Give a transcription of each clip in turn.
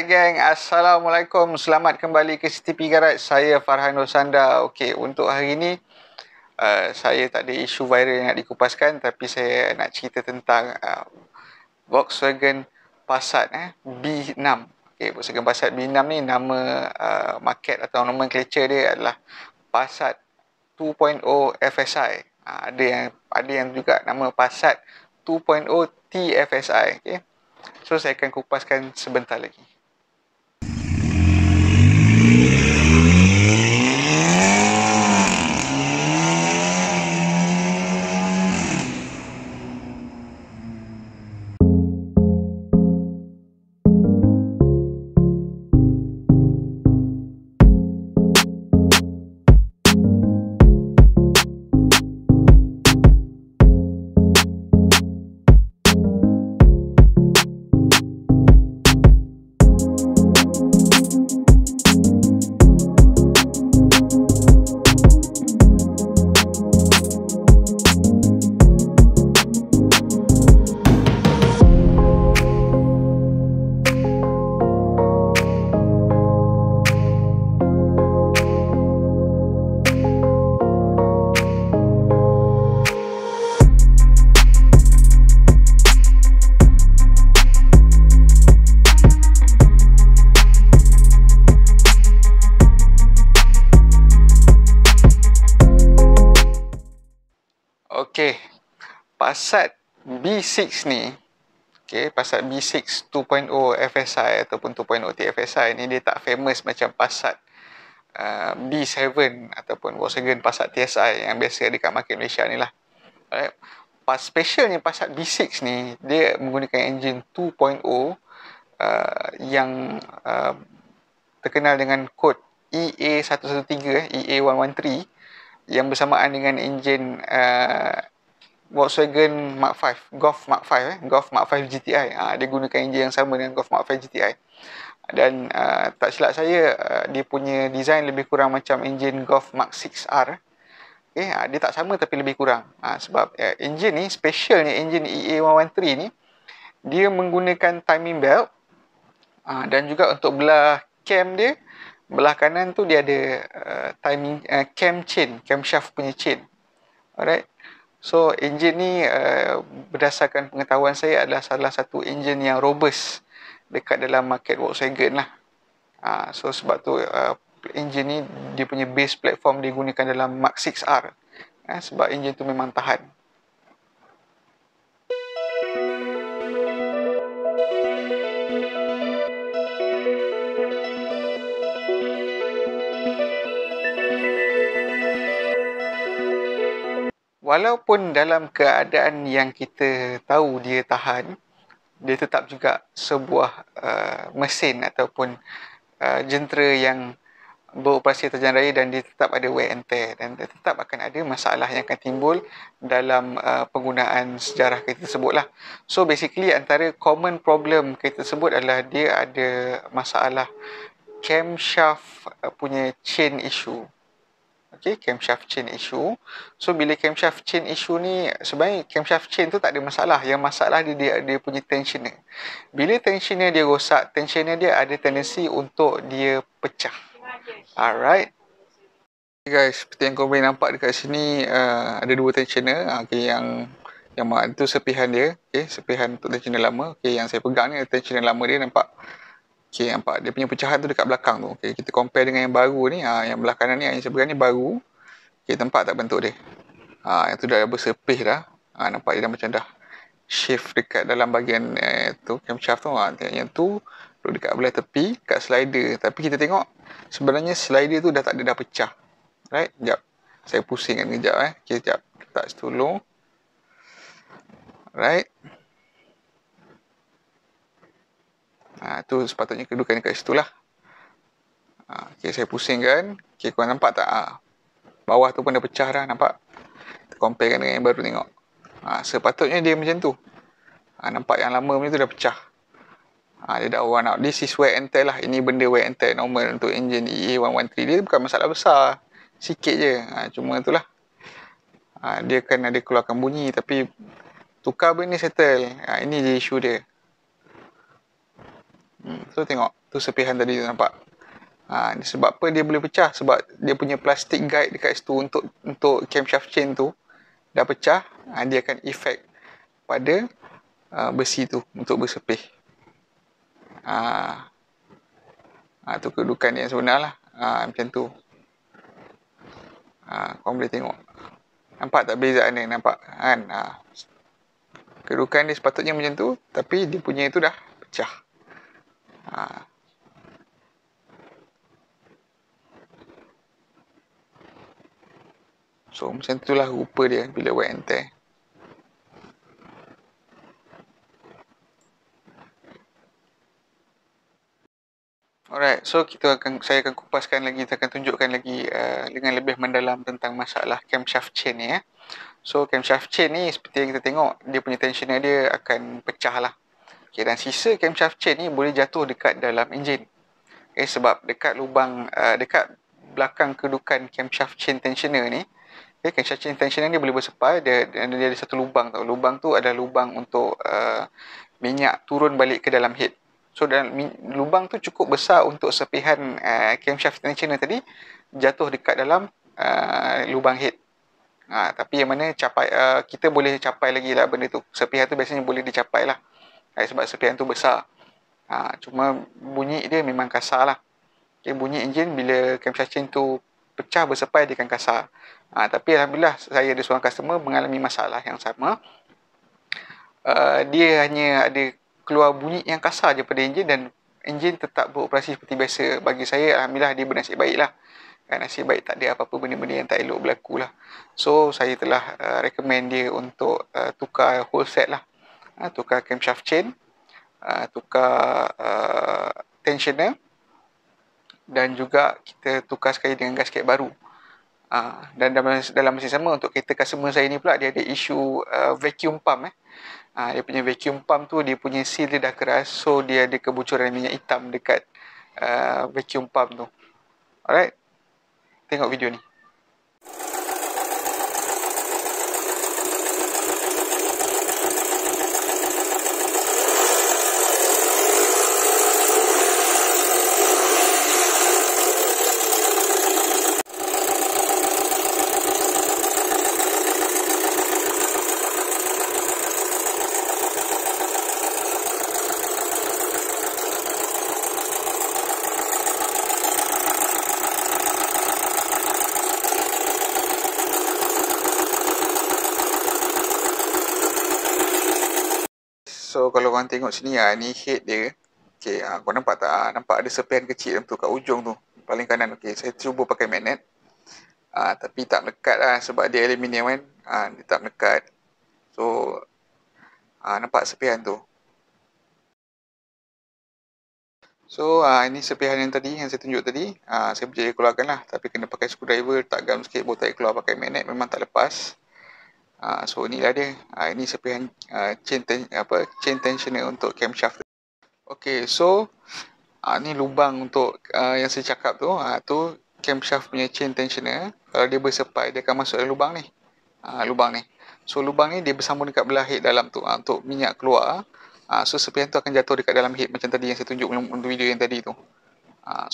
geng, Assalamualaikum. Selamat kembali ke CTP Garage. Saya Farhan Rosanda. Okey, untuk hari ni saya tak ada isu viral yang nak dikupaskan, tapi saya nak cerita tentang Volkswagen Passat B6. Okey, Volkswagen Passat B6 ni nama market atau nomenclature dia adalah Passat 2.0 FSI. Ada yang juga nama Passat 2.0 TFSI. Okey. So saya akan kupaskan sebentar lagi. Okey, Passat B6 ni, Passat B6 2.0 FSI ataupun 2.0 TFSI ni dia tak famous macam Passat B7 ataupun Volkswagen Passat TSI yang biasa ada kat market Malaysia ni lah. Alright. Specialnya Passat B6 ni, dia menggunakan enjin 2.0 yang terkenal dengan kod EA113, EA113, yang bersamaan dengan enjin Volkswagen Mark V, Golf Mark V, Golf Mark V GTI. Dia gunakan enjin yang sama dengan Golf Mark V GTI. Dan tak silap saya, dia punya design lebih kurang macam enjin Golf Mark 6R. Dia tak sama tapi lebih kurang. Sebab enjin ni, specialnya enjin EA113 ni, dia menggunakan timing belt. Dan juga untuk belah cam dia, belah kanan tu dia ada timing cam chain, camshaft punya chain. Alright. So enjin ni berdasarkan pengetahuan saya adalah salah satu enjin yang robust dekat dalam market Volkswagen lah. So sebab tu enjin ni dia punya base platform digunakan dalam Mark 6R. Sebab enjin tu memang tahan. Walaupun dalam keadaan yang kita tahu dia tahan, dia tetap juga sebuah mesin ataupun jentera yang beroperasi atas jalan raya, dan dia tetap ada wear and tear, dan dia tetap akan ada masalah yang akan timbul dalam penggunaan sejarah kereta tersebut lah. So basically antara common problem kereta tersebut adalah dia ada masalah camshaft punya chain issue. Camshaft chain issue. So bila camshaft chain issue ni, sebenarnya camshaft chain tu tak ada masalah. Yang masalah dia punya tensioner. Bila tensioner dia rosak, tensioner dia ada tendensi untuk dia pecah. Alright. Guys, seperti yang kau boleh nampak dekat sini, ada dua tensioner. Yang tu sepihan dia. Sepihan untuk tensioner lama. Yang saya pegang ni tensioner lama dia, nampak. Nampak dia punya pecahan tu dekat belakang tu. Kita compare dengan yang baru ni, yang belah kanan ni, yang sebelah ni baru. Nampak tak bentuk dia? Yang tu dah bersepih dah. Nampak dia dah macam dah shift dekat dalam bahagian tu, camshaft tu. Yang tu duduk dekat belah tepi, kat slider. Tapi kita tengok sebenarnya slider tu dah tak ada, dah pecah. Right? Sekejap. Saya pusingkan kejap. Sekejap. Letak situ dulu. Right? Tu sepatutnya kedudukan dekat situ lah. Saya pusingkan. Korang nampak tak? Bawah tu pun dah pecah dah, nampak? Kita comparekan dengan yang baru, tengok. Sepatutnya dia macam tu. Nampak yang lama punya tu dah pecah. Dia dah worn out. This is wear and tear lah. Ini benda wear and tear normal untuk enjin EA113. Dia bukan masalah besar. Sikit je. Cuma itulah. Dia kan ada keluarkan bunyi, tapi tukar benda settle. Ini je isu dia. So tengok. Tu sepihan tadi tu nampak. Sebab apa dia boleh pecah? Sebab dia punya plastik guide dekat situ untuk camshaft chain tu dah pecah. Dia akan efek pada besi tu untuk bersepih. Tu kedudukan yang sebenar lah. Macam tu. Korang boleh tengok. Nampak tak bezaan dia? Nampak kan? Kedudukan dia sepatutnya macam tu, tapi dia punya itu dah pecah. So macam itulah rupa dia bila wear and tear. Alright, so saya akan kupaskan lagi, saya akan tunjukkan lagi dengan lebih mendalam tentang masalah camshaft chain ni. So camshaft chain ni seperti yang kita tengok, dia punya tensioner dia akan pecah lah. Okay, dan sisa camshaft chain ni boleh jatuh dekat dalam enjin. Sebab dekat dekat belakang kedudukan camshaft chain tensioner ni, camshaft chain tensioner ni boleh bersepai, dia ada satu lubang tau. Lubang tu adalah lubang untuk minyak turun balik ke dalam head. So dalam lubang tu cukup besar untuk sepihan camshaft tensioner tadi jatuh dekat dalam lubang head. Tapi yang mana kita boleh capai lagi lah benda tu. Sepihan tu biasanya boleh dicapai lah. Sebab sepihan tu besar. Cuma bunyi dia memang kasar lah. Bunyi enjin bila camshaft chain tu pecah bersepai dia akan kasar. Tapi Alhamdulillah saya ada seorang customer mengalami masalah yang sama. Dia hanya ada keluar bunyi yang kasar je pada enjin dan enjin tetap beroperasi seperti biasa. Bagi saya Alhamdulillah dia bernasib baik lah. Nasib baik tak ada apa-apa benda-benda yang tak elok berlaku lah. So saya telah recommend dia untuk tukar whole set lah. Tukar camshaft chain, tukar tensioner dan juga kita tukar sekali dengan gasket baru. Dan dalam masa sama untuk kereta customer saya ni pula dia ada isu vacuum pump. Dia punya vacuum pump tu dia punya seal dia dah keras, so dia ada kebocoran minyak hitam dekat vacuum pump tu. Alright, tengok video ni. So kalau korang tengok sini ni head dia. Okay, korang nampak tak? Nampak ada sepihan kecil tu kat ujung tu. Paling kanan. Okay, saya cuba pakai magnet. Tapi tak melekat lah sebab dia aluminium kan. Dia tak melekat. So, nampak sepihan tu. So, ini sepihan yang tadi, yang saya tunjuk tadi. Saya berjaya keluarkan lah. Tapi kena pakai screwdriver, tak gam sikit, baru tak keluar pakai magnet. Memang tak lepas. So, inilah dia. Ini sepihan chain tensioner untuk camshaft. Okay, so ni lubang untuk yang saya cakap tu. Tu camshaft punya chain tensioner. Kalau dia bersepai, dia akan masuk dalam lubang ni. Lubang ni. So lubang ni dia bersambung dekat belah head dalam tu. Untuk minyak keluar. So sepihan tu akan jatuh dekat dalam head macam tadi yang saya tunjuk untuk video yang tadi tu.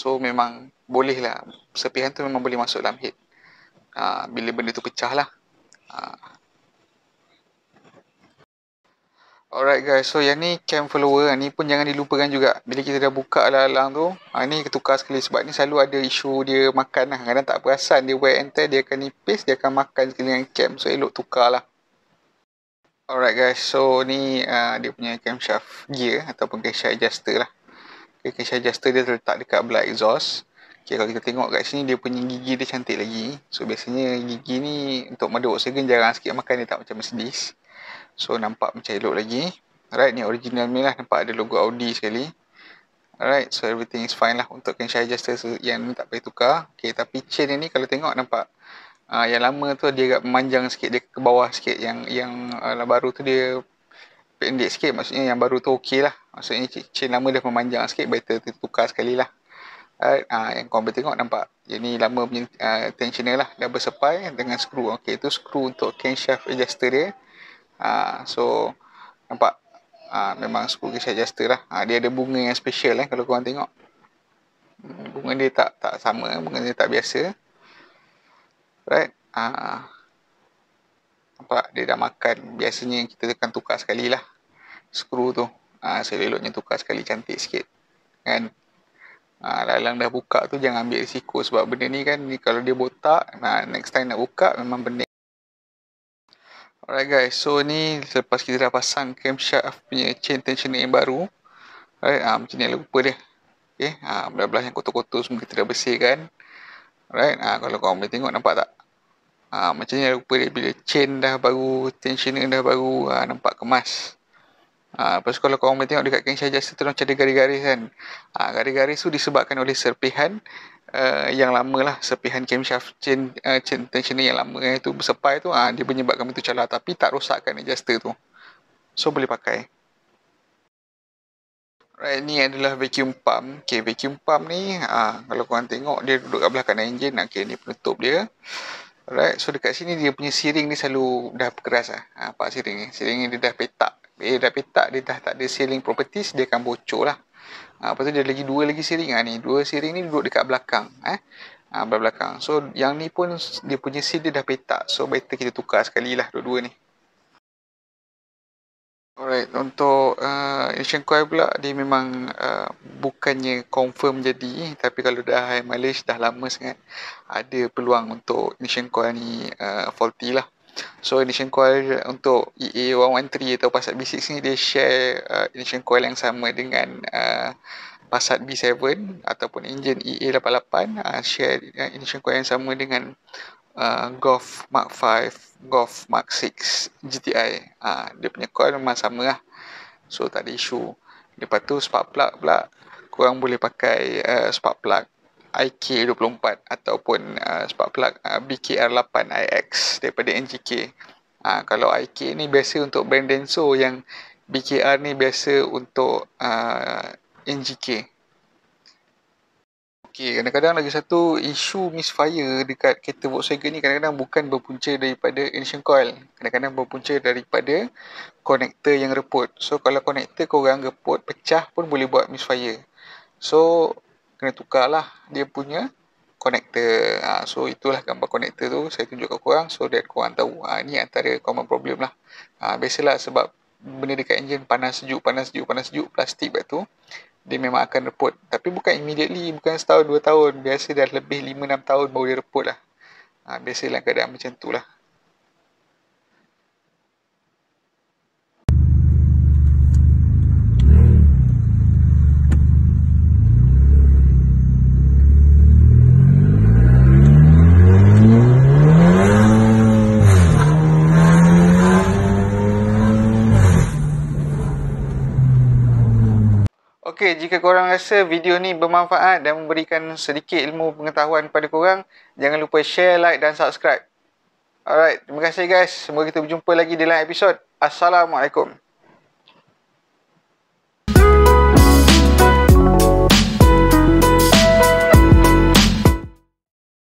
So memang boleh lah. Sepihan tu memang boleh masuk dalam head. Bila benda tu pecah lah. Alright guys, so yang ni cam follower ni pun jangan dilupakan juga. Bila kita dah buka alang-alang tu, ni tukar sekali sebab ni selalu ada isu dia makan lah. Kadang tak perasan dia wear and tear, dia akan nipis, dia akan makan sekali dengan cam. So elok tukar lah. Alright guys, so ni dia punya camshaft gear ataupun camshaft adjuster lah. Okay, camshaft adjuster dia terletak dekat belah exhaust. Okay, kalau kita tengok kat sini dia punya gigi dia cantik lagi. So biasanya gigi ni untuk madu oksigen jarang sikit makan, dia tak macam Mercedes. So nampak macam elok lagi. Alright, ni original ni lah. Nampak ada logo Audi sekali. Alright, so everything is fine lah untuk camshaft adjuster yang ni tak payah tukar. Okay, tapi chain ni kalau tengok nampak yang lama tu dia agak memanjang sikit, dia ke bawah sikit. Yang baru tu dia pendek sikit. Maksudnya yang baru tu okey lah. Maksudnya chain lama dia memanjang sikit, better tukar sekali lah. Alright, yang korang boleh tengok nampak yang ni lama punya tensioner lah, dah bersepai dengan skru. Okay, tu skru untuk camshaft adjuster dia. So nampak memang skru camshaft adjuster lah. Dia ada bunga yang special kalau korang tengok. Bunga dia tak sama, bunga dia tak biasa. Right? Nampak dia dah makan. Biasanya kita akan tukar sekali lah skru tu. Seleloknya tukar sekali, cantik sikit. Kan? Lalang dah buka tu jangan ambil risiko, sebab benda ni kan ni kalau dia botak, next time nak buka memang bening. Alright guys, so ni selepas kita dah pasang camshaft punya chain tensioner yang baru. Alright, macam ni lah rupa dia. Okay, belah-belah yang kotor-kotor semua kita dah bersihkan. Alright, kalau korang boleh tengok, nampak tak? Macam ni lah rupa dia bila chain dah baru, tensioner dah baru, nampak kemas. Lepas tu kalau korang boleh tengok dekat camshaft adjuster tu macam ada garis-garis kan. Garis-garis tu disebabkan oleh serpihan yang lama lah. Serpihan camshaft chain tensioner yang lama tu bersepai tu, dia menyebabkan itu calar, tapi tak rosakkan adjuster tu. So boleh pakai. Right, ni adalah vacuum pump. Okay, vacuum pump ni kalau korang tengok dia duduk kat belah kanan enjin. Okay, ni penutup dia. Alright, so dekat sini dia punya searing ni selalu dah keras lah. Nampak searing ni? Searing ni dia dah petak. Dia dah petak, dia dah tak ada sealing properties, dia akan bocor lah. Lepas tu dia lagi dua lagi searing. Ni dua searing ni duduk dekat belakang. Belakang. So yang ni pun dia punya seal dia dah petak. So better kita tukar sekali lah dua-dua ni. Alright, untuk ignition coil pula dia memang bukannya confirm jadi, tapi kalau dah high mileage dah lama sangat ada peluang untuk ignition coil ni faulty lah. So ignition coil untuk EA113 atau Passat B6 ni dia share ignition coil yang sama dengan Passat B7 ataupun enjin EA88, share ignition coil yang sama dengan Golf Mark 5, Golf Mark 6 GTI. Dia punya coil memang sama lah. So tak ada isu. Lepas tu spark plug pula, korang boleh pakai spark plug IK24 ataupun spark plug BKR8iX daripada NGK. Kalau IK ni biasa untuk brand Denso, yang BKR ni biasa untuk NGK. Okay, kadang-kadang lagi satu isu misfire dekat kereta Volkswagen ni kadang-kadang bukan berpunca daripada ignition coil. Kadang-kadang berpunca daripada konektor yang reput. So kalau konektor korang reput, pecah pun boleh buat misfire. So kena tukar lah dia punya konektor. So itulah gambar konektor tu saya tunjuk kat korang so that korang tahu. Ni antara common problem lah. Biasalah sebab benda dekat enjin panas sejuk, plastik lepas tu dia memang akan reput. Tapi bukan immediately, bukan setahun, 2 tahun. Biasa dah lebih 5-6 tahun baru dia reput lah. Biasalah keadaan macam tu lah. Okey, jika korang rasa video ni bermanfaat dan memberikan sedikit ilmu pengetahuan kepada korang, jangan lupa share, like dan subscribe. Alright, terima kasih guys. Semoga kita berjumpa lagi di lain episod. Assalamualaikum.